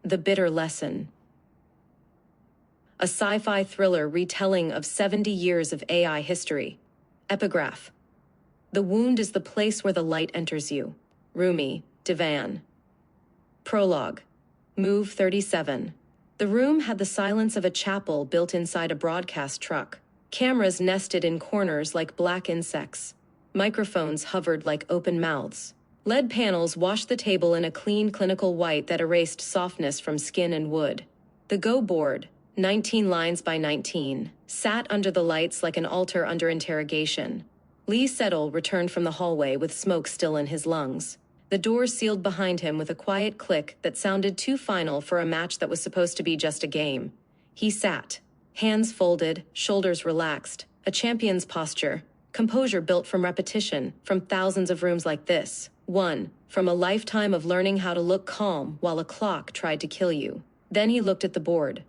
The Bitter Lesson. A sci-fi thriller retelling of 70 years of AI history. Epigraph. The wound is the place where the light enters you. Rumi, Divan. Prologue. Move 37. The room had the silence of a chapel built inside a broadcast truck. Cameras nested in corners like black insects. Microphones hovered like open mouths. LED panels washed the table in a clean clinical white that erased softness from skin and wood. The Go board, 19 lines by 19, sat under the lights like an altar under interrogation. Lee Sedol returned from the hallway with smoke still in his lungs. The door sealed behind him with a quiet click that sounded too final for a match that was supposed to be just a game. He sat, hands folded, shoulders relaxed, a champion's posture, composure built from repetition, from thousands of rooms like this. One, from a lifetime of learning how to look calm while a clock tried to kill you. Then he looked at the board.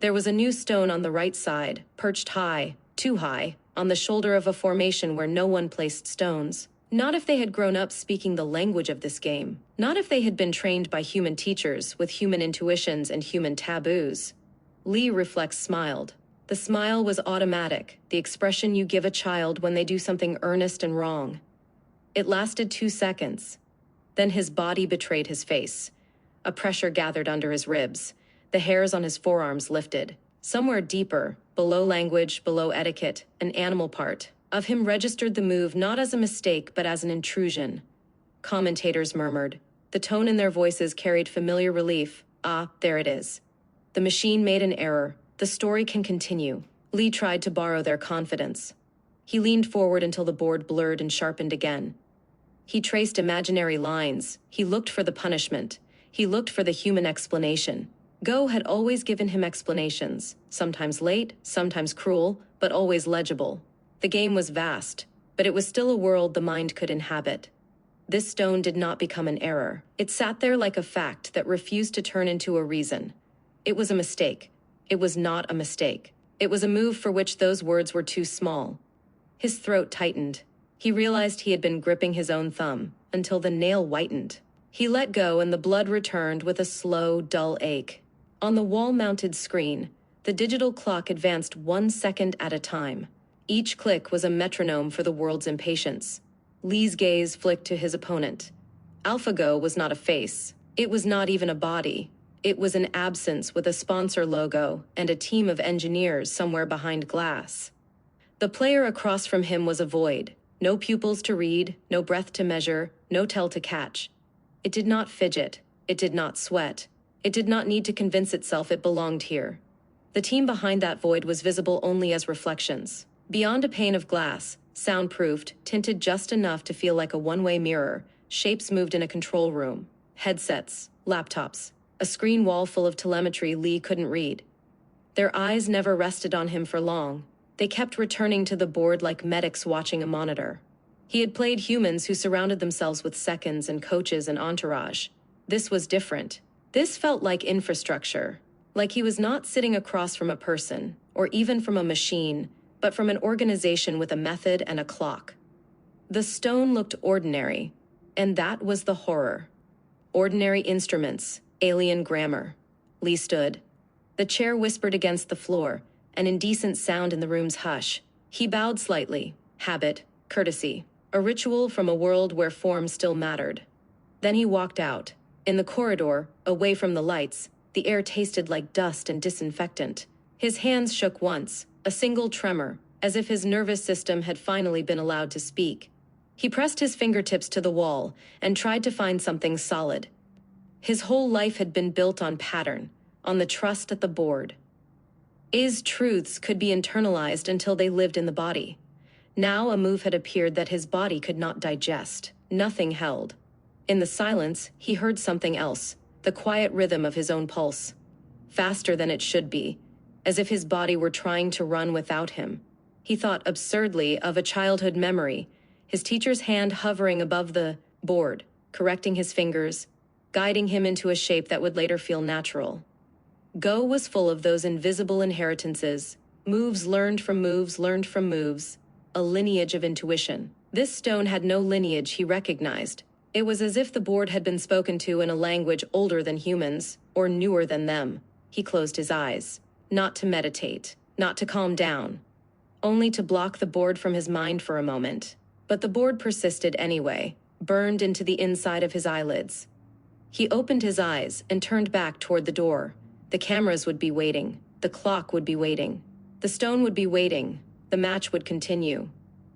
There was a new stone on the right side, perched high, too high, on the shoulder of a formation where no one placed stones. Not if they had grown up speaking the language of this game. Not if they had been trained by human teachers with human intuitions and human taboos. Lee Reflex smiled. The smile was automatic, the expression you give a child when they do something earnest and wrong. It lasted 2 seconds. Then his body betrayed his face. A pressure gathered under his ribs. The hairs on his forearms lifted. Somewhere deeper, below language, below etiquette, an animal part of him registered the move not as a mistake but as an intrusion. Commentators murmured. The tone in their voices carried familiar relief. Ah, there it is. The machine made an error. The story can continue. Lee tried to borrow their confidence. He leaned forward until the board blurred and sharpened again. He traced imaginary lines. He looked for the punishment. He looked for the human explanation. Go had always given him explanations, sometimes late, sometimes cruel, but always legible. The game was vast, but it was still a world the mind could inhabit. This stone did not become an error. It sat there like a fact that refused to turn into a reason. It was a mistake. It was not a mistake. It was a move for which those words were too small. His throat tightened. He realized he had been gripping his own thumb, until the nail whitened. He let go and the blood returned with a slow, dull ache. On the wall-mounted screen, the digital clock advanced 1 second at a time. Each click was a metronome for the world's impatience. Lee's gaze flicked to his opponent. AlphaGo was not a face. It was not even a body. It was an absence with a sponsor logo and a team of engineers somewhere behind glass. The player across from him was a void. No pupils to read, no breath to measure, no tell to catch. It did not fidget. It did not sweat. It did not need to convince itself it belonged here. The team behind that void was visible only as reflections. Beyond a pane of glass, soundproofed, tinted just enough to feel like a one-way mirror, shapes moved in a control room. Headsets, laptops, a screen wall full of telemetry Lee couldn't read. Their eyes never rested on him for long. They kept returning to the board like medics watching a monitor. He had played humans who surrounded themselves with seconds and coaches and entourage. This was different. This felt like infrastructure, like he was not sitting across from a person, or even from a machine, but from an organization with a method and a clock. The stone looked ordinary, and that was the horror. Ordinary instruments, alien grammar. Lee stood. The chair whispered against the floor, an indecent sound in the room's hush. He bowed slightly. Habit, courtesy, a ritual from a world where form still mattered. Then he walked out. In the corridor, away from the lights, the air tasted like dust and disinfectant. His hands shook once, a single tremor, as if his nervous system had finally been allowed to speak. He pressed his fingertips to the wall and tried to find something solid. His whole life had been built on pattern, on the trust at the board. His truths could be internalized until they lived in the body. Now a move had appeared that his body could not digest. Nothing held. In the silence, he heard something else, the quiet rhythm of his own pulse. Faster than it should be, as if his body were trying to run without him. He thought absurdly of a childhood memory, his teacher's hand hovering above the board, correcting his fingers, guiding him into a shape that would later feel natural. Go was full of those invisible inheritances, moves learned from moves, a lineage of intuition. This stone had no lineage he recognized, It was as if the board had been spoken to in a language older than humans, or newer than them. He closed his eyes, not to meditate, not to calm down, only to block the board from his mind for a moment. But the board persisted anyway, burned into the inside of his eyelids. He opened his eyes and turned back toward the door. The cameras would be waiting. The clock would be waiting. The stone would be waiting. The match would continue.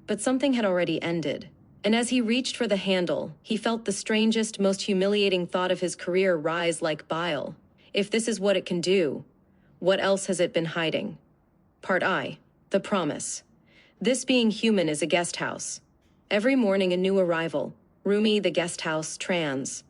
But something had already ended. And as he reached for the handle, he felt the strangest, most humiliating thought of his career rise like bile. If this is what it can do, what else has it been hiding? Part I. The promise. This being human is a guest house. Every morning a new arrival. Rumi, the guest house, trans.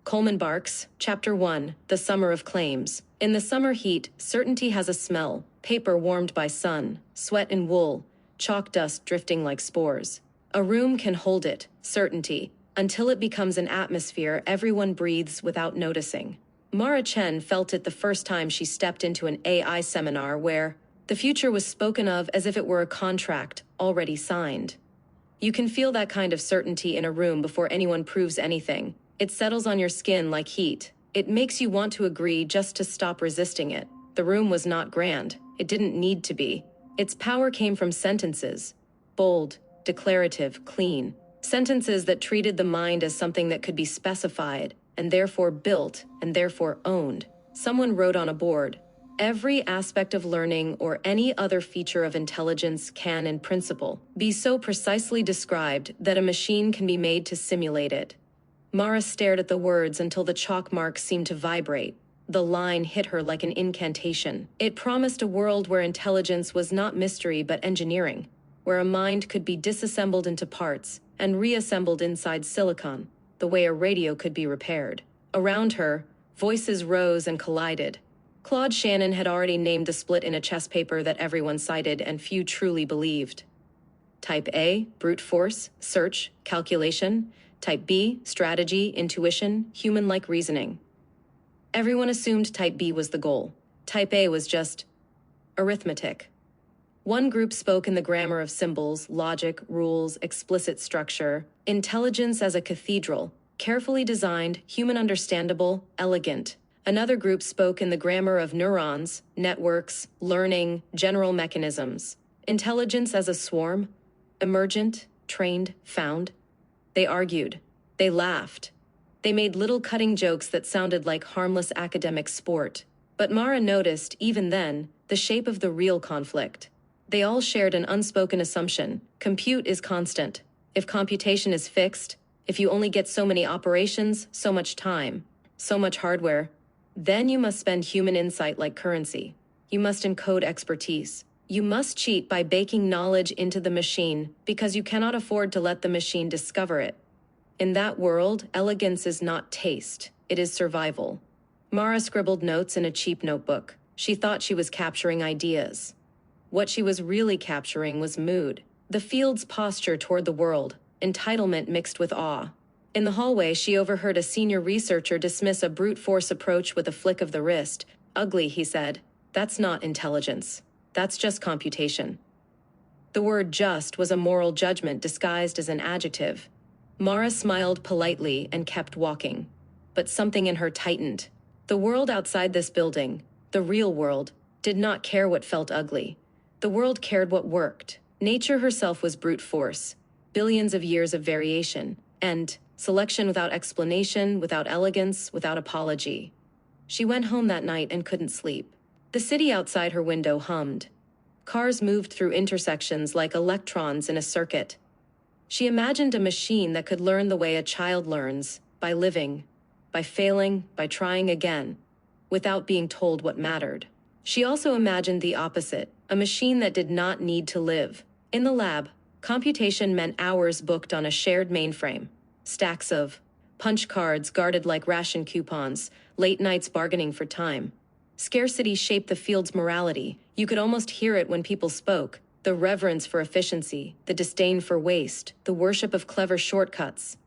Coleman Barks, Chapter 1, The Summer of Claims. In the summer heat, certainty has a smell, paper warmed by sun, sweat and wool, chalk dust drifting like spores. A room can hold it, certainty, until it becomes an atmosphere everyone breathes without noticing. Mara Chen felt it the first time she stepped into an AI seminar where the future was spoken of as if it were a contract already signed. You can feel that kind of certainty in a room before anyone proves anything. It settles on your skin like heat. It makes you want to agree just to stop resisting it. The room was not grand. It didn't need to be. Its power came from sentences. Bold, declarative, clean. Sentences that treated the mind as something that could be specified, and therefore built, and therefore owned. Someone wrote on a board, every aspect of learning or any other feature of intelligence can, in principle, be so precisely described that a machine can be made to simulate it. Mara stared at the words until the chalk marks seemed to vibrate. The line hit her like an incantation. It promised a world where intelligence was not mystery but engineering, where a mind could be disassembled into parts and reassembled inside silicon, the way a radio could be repaired. Around her, voices rose and collided. Claude Shannon had already named the split in a chess paper that everyone cited and few truly believed. Type A, brute force, search, calculation. Type B, strategy, intuition, human-like reasoning. Everyone assumed Type B was the goal. Type A was just arithmetic. One group spoke in the grammar of symbols, logic, rules, explicit structure, intelligence as a cathedral, carefully designed, human understandable, elegant. Another group spoke in the grammar of neurons, networks, learning, general mechanisms, intelligence as a swarm, emergent, trained, found. They argued. They laughed. They made little cutting jokes that sounded like harmless academic sport. But Mara noticed, even then, the shape of the real conflict. They all shared an unspoken assumption. Compute is constant. If computation is fixed, if you only get so many operations, so much time, so much hardware, then you must spend human insight like currency. You must encode expertise. You must cheat by baking knowledge into the machine because you cannot afford to let the machine discover it. In that world, elegance is not taste, it is survival. Mara scribbled notes in a cheap notebook. She thought she was capturing ideas. What she was really capturing was mood. The field's posture toward the world, entitlement mixed with awe. In the hallway, she overheard a senior researcher dismiss a brute force approach with a flick of the wrist. Ugly, he said. That's not intelligence. That's just computation. The word just was a moral judgment disguised as an adjective. Mara smiled politely and kept walking. But something in her tightened. The world outside this building, the real world, did not care what felt ugly. The world cared what worked. Nature herself was brute force. Billions of years of variation. And selection without explanation, without elegance, without apology. She went home that night and couldn't sleep. The city outside her window hummed. Cars moved through intersections like electrons in a circuit. She imagined a machine that could learn the way a child learns, by living, by failing, by trying again, without being told what mattered. She also imagined the opposite, a machine that did not need to live. In the lab, computation meant hours booked on a shared mainframe. Stacks of punch cards guarded like ration coupons, late nights bargaining for time. Scarcity shaped the field's morality. You could almost hear it when people spoke. The reverence for efficiency, the disdain for waste, the worship of clever shortcuts.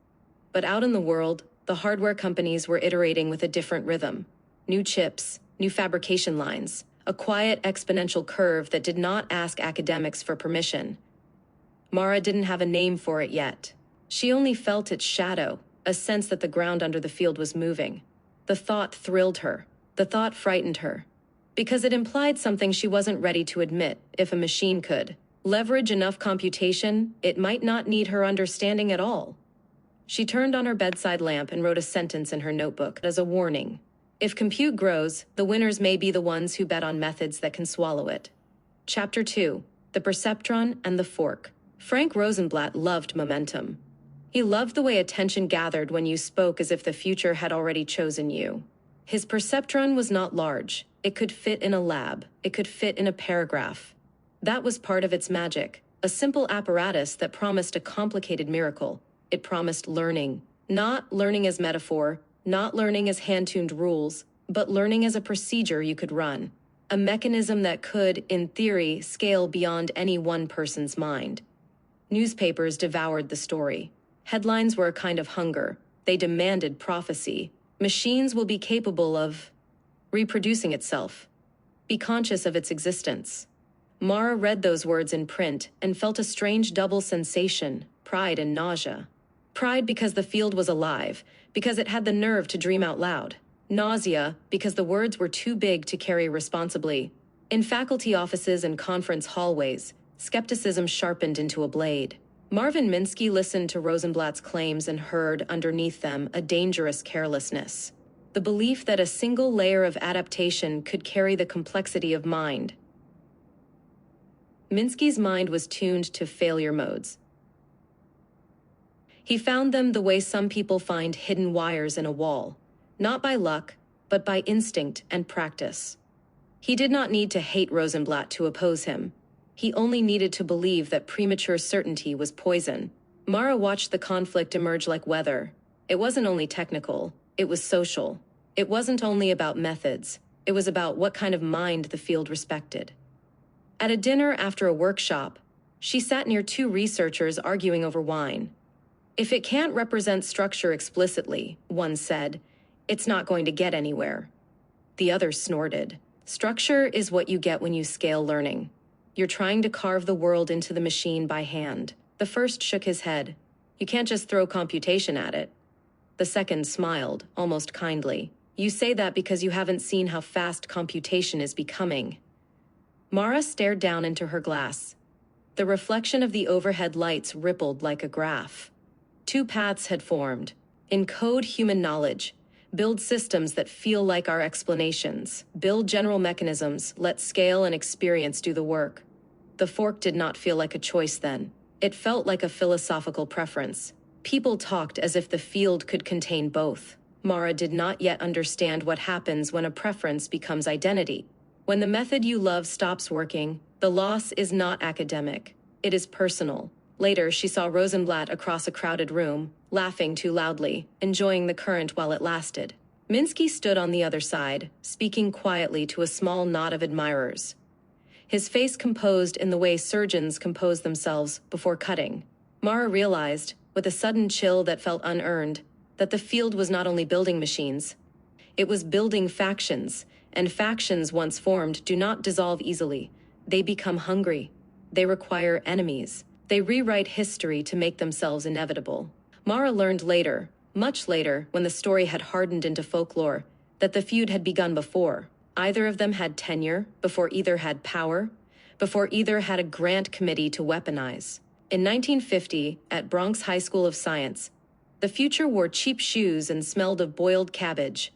But out in the world, the hardware companies were iterating with a different rhythm. New chips, new fabrication lines, a quiet exponential curve that did not ask academics for permission. Mara didn't have a name for it yet. She only felt its shadow, a sense that the ground under the field was moving. The thought thrilled her. The thought frightened her. Because it implied something she wasn't ready to admit. If a machine could leverage enough computation, it might not need her understanding at all. She turned on her bedside lamp and wrote a sentence in her notebook as a warning. If compute grows, the winners may be the ones who bet on methods that can swallow it. Chapter 2. The Perceptron and the Fork. Frank Rosenblatt loved momentum. He loved the way attention gathered when you spoke as if the future had already chosen you. His perceptron was not large. It could fit in a lab. It could fit in a paragraph. That was part of its magic, a simple apparatus that promised a complicated miracle. It promised learning. Not learning as metaphor, not learning as hand-tuned rules, but learning as a procedure you could run. A mechanism that could, in theory, scale beyond any one person's mind. Newspapers devoured the story. Headlines were a kind of hunger. They demanded prophecy. Machines will be capable of reproducing itself. Be conscious of its existence. Mara read those words in print and felt a strange double sensation, pride and nausea. Pride because the field was alive, because it had the nerve to dream out loud. Nausea because the words were too big to carry responsibly. In faculty offices and conference hallways, skepticism sharpened into a blade. Marvin Minsky listened to Rosenblatt's claims and heard, underneath them, a dangerous carelessness. The belief that a single layer of adaptation could carry the complexity of mind. Minsky's mind was tuned to failure modes. He found them the way some people find hidden wires in a wall, not by luck, but by instinct and practice. He did not need to hate Rosenblatt to oppose him. He only needed to believe that premature certainty was poison. Mara watched the conflict emerge like weather. It wasn't only technical, it was social. It wasn't only about methods, it was about what kind of mind the field respected. At a dinner after a workshop, she sat near two researchers arguing over wine. If it can't represent structure explicitly, one said, it's not going to get anywhere. The other snorted. Structure is what you get when you scale learning. You're trying to carve the world into the machine by hand. The first shook his head. You can't just throw computation at it. The second smiled, almost kindly. You say that because you haven't seen how fast computation is becoming. Mara stared down into her glass. The reflection of the overhead lights rippled like a graph. Two paths had formed. Encode human knowledge. Build systems that feel like our explanations. Build general mechanisms. Let scale and experience do the work. The fork did not feel like a choice then. It felt like a philosophical preference. People talked as if the field could contain both. Mara did not yet understand what happens when a preference becomes identity. When the method you love stops working, the loss is not academic. It is personal. Later, she saw Rosenblatt across a crowded room, laughing too loudly, enjoying the current while it lasted. Minsky stood on the other side, speaking quietly to a small knot of admirers. His face composed in the way surgeons compose themselves before cutting. Mara realized, with a sudden chill that felt unearned, that the field was not only building machines. It was building factions, and factions once formed do not dissolve easily. They become hungry. They require enemies. They rewrite history to make themselves inevitable. Mara learned later, much later, when the story had hardened into folklore, that the feud had begun before. Either of them had tenure, before either had power, before either had a grant committee to weaponize. In 1950, at Bronx High School of Science, the future wore cheap shoes and smelled of boiled cabbage.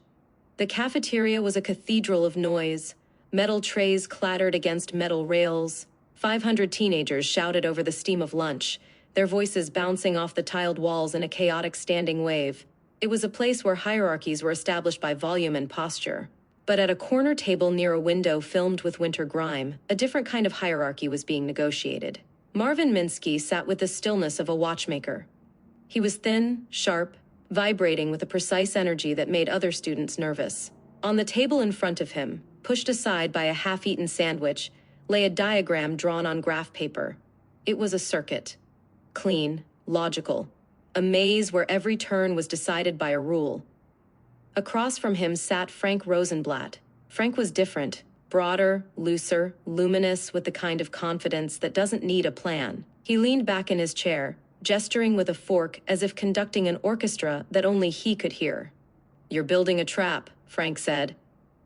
The cafeteria was a cathedral of noise. Metal trays clattered against metal rails. 500 teenagers shouted over the steam of lunch, their voices bouncing off the tiled walls in a chaotic standing wave. It was a place where hierarchies were established by volume and posture. But at a corner table near a window filmed with winter grime, a different kind of hierarchy was being negotiated. Marvin Minsky sat with the stillness of a watchmaker. He was thin, sharp, vibrating with a precise energy that made other students nervous. On the table in front of him, pushed aside by a half-eaten sandwich, lay a diagram drawn on graph paper. It was a circuit. Clean, logical. A maze where every turn was decided by a rule. Across from him sat Frank Rosenblatt. Frank was different, broader, looser, luminous, with the kind of confidence that doesn't need a plan. He leaned back in his chair, gesturing with a fork as if conducting an orchestra that only he could hear. "You're building a trap," Frank said.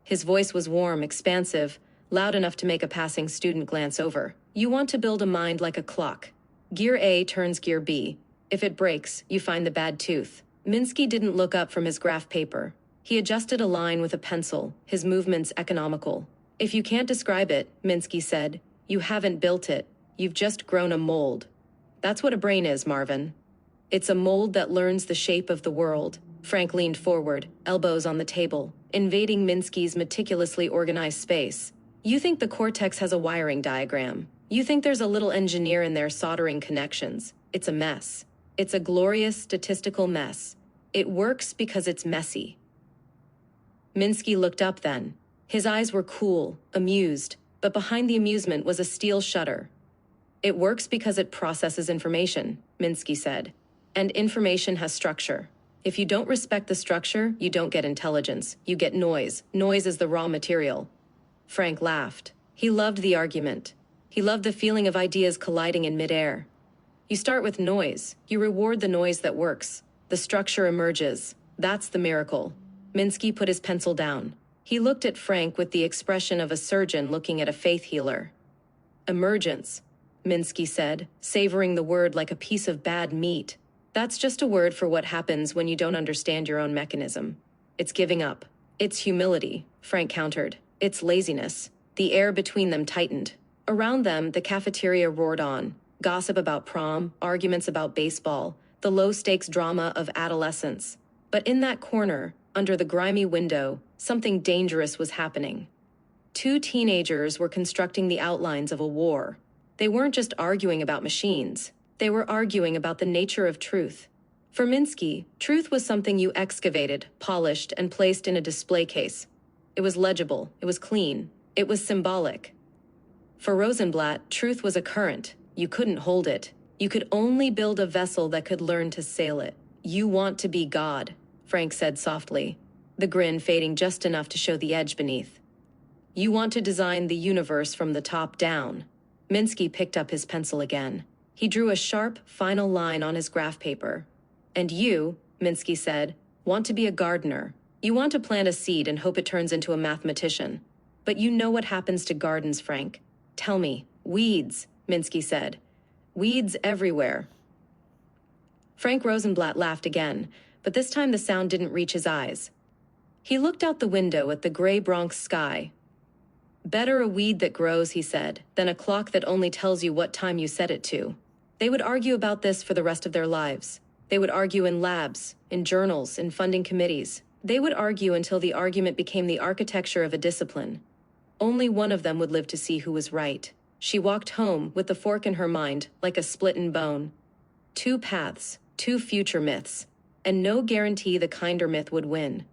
His voice was warm, expansive, loud enough to make a passing student glance over. "You want to build a mind like a clock. Gear A turns gear B. If it breaks, you find the bad tooth." Minsky didn't look up from his graph paper. He adjusted a line with a pencil, his movements economical. "If you can't describe it," Minsky said, "you haven't built it. You've just grown a mold. That's what a brain is, Marvin. It's a mold that learns the shape of the world." Frank leaned forward, elbows on the table, invading Minsky's meticulously organized space. "You think the cortex has a wiring diagram. You think there's a little engineer in there soldering connections. It's a mess. It's a glorious statistical mess. It works because it's messy." Minsky looked up then. His eyes were cool, amused, but behind the amusement was a steel shutter. "It works because it processes information," Minsky said. "And information has structure. If you don't respect the structure, you don't get intelligence. You get noise. Noise is the raw material." Frank laughed. He loved the argument. He loved the feeling of ideas colliding in midair. You start with noise. You reward the noise that works. The structure emerges. That's the miracle. Minsky put his pencil down. He looked at Frank with the expression of a surgeon looking at a faith healer. "Emergence," Minsky said, savoring the word like a piece of bad meat. "That's just a word for what happens when you don't understand your own mechanism. It's giving up. It's humility," Frank countered. "It's laziness." The air between them tightened. Around them, the cafeteria roared on. Gossip about prom, arguments about baseball, the low-stakes drama of adolescence. But in that corner, under the grimy window, something dangerous was happening. Two teenagers were constructing the outlines of a war. They weren't just arguing about machines. They were arguing about the nature of truth. For Minsky, truth was something you excavated, polished, and placed in a display case. It was legible. It was clean. It was symbolic. For Rosenblatt, truth was a current. You couldn't hold it. You could only build a vessel that could learn to sail it. "You want to be God," Frank said softly, the grin fading just enough to show the edge beneath. "You want to design the universe from the top down." Minsky picked up his pencil again. He drew a sharp, final line on his graph paper. "And you," Minsky said, "want to be a gardener. You want to plant a seed and hope it turns into a mathematician. But you know what happens to gardens, Frank. Tell me." "Weeds," Minsky said. "Weeds everywhere." Frank Rosenblatt laughed again, but this time the sound didn't reach his eyes. He looked out the window at the gray Bronx sky. "Better a weed that grows," he said, "than a clock that only tells you what time you set it to." They would argue about this for the rest of their lives. They would argue in labs, in journals, in funding committees. They would argue until the argument became the architecture of a discipline. Only one of them would live to see who was right. She walked home with the fork in her mind, like a splitting bone. Two paths, two future myths, and no guarantee the kinder myth would win.